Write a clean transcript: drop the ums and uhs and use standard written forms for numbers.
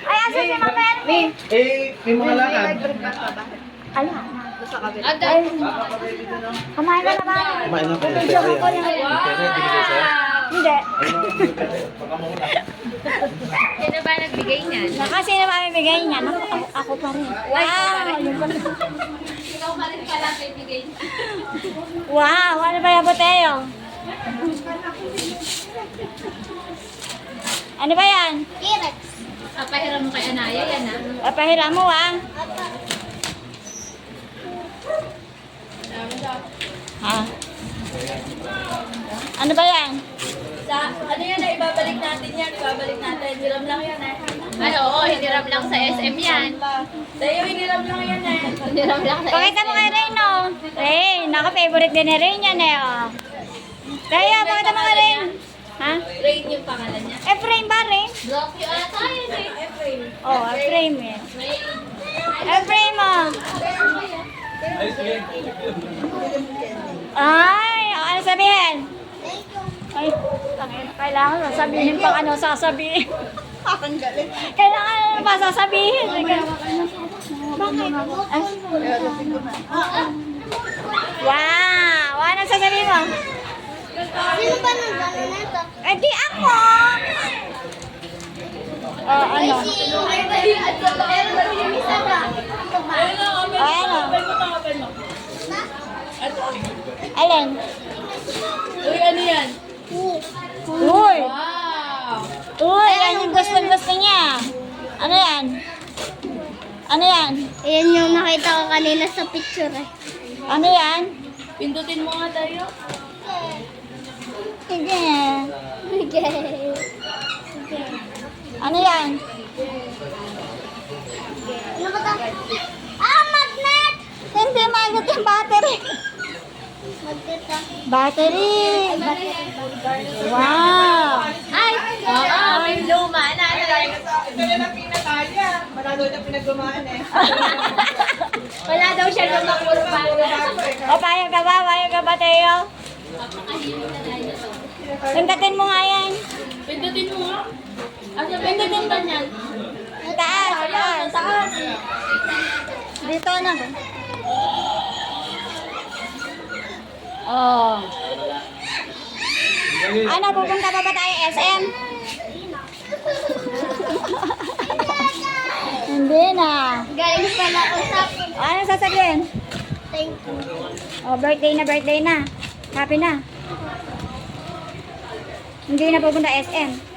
Ay, asa si Mama Ermi? May mga lakad. Ala. Ay, kumain ka na ba? Kumain na po. Joke ko lang. Pera, binigay sa'yo. Hindi. Sino ba nagbigay niyan? Kasi na mamibigay niya. Ako pa rin. Wow! Yun pa rin. Ikaw pa rin pala bibigay niya. Wow! Ano ba yung boteo? Ano ba yan? T-Rex. Pahiram mo kay Anaya yan Pahira mo Ha? Ano ba yan? Ano yan na ibabalik natin yan? Ibabalik natin. Hiram lang yan Ay, oo. Hiniram lang sa SM yan. Tayo, hiniram lang yan Hiniram lang sa SM. Pakita mo kay Rain, oh. Rain, naka-favorite din ni Rain yan oh. Kaya, pakita mo kay Rain. Ha? Rain yung pangalan niya. Efrain ba, Rain? Block you ata yun Efrain. Oh, Efrain eh. Rain. Efrain mo. Ay, ano sabihin? Ay, kailangan sasabihin pang ano sasabihin. Kailangan ano pa sasabihin. Bakit? Wow! Ano sasabihin mo? Sino ba nang gano'n nito? Eh di ako! Oh, ano? Ano? Alin? Uy, ano yan? Uy! Wow! Uy, yan yung gusto niya. Ano yan? Ano yan? Ayan yung nakita ko kanina sa picture Ano yan? Pindutin mo nga tayo. Sige. Okay. Ano yan? Ano ba ito? Ah, magnet! Hindi, magnet yung battery. Magnet ah. Battery! Wow! Ay! Oo, may luma na. Ito na lang pinatalya. Manalo na pinagdumaan eh. Wala daw siya lumang puro O, payag ka ba? Payag ka ba, Teo? Pindutin mo nga yan. Pindutin mo nga. Asa pindutin ba niyan? Taas, taas. Taas. Dito na. Oh. Ano, pupunta pa ba tayo SM? Hindi na. Galing pala usap. Ano sasabihin? Thank you. Oh, birthday na. Happy na. Hindi na pupunta SM.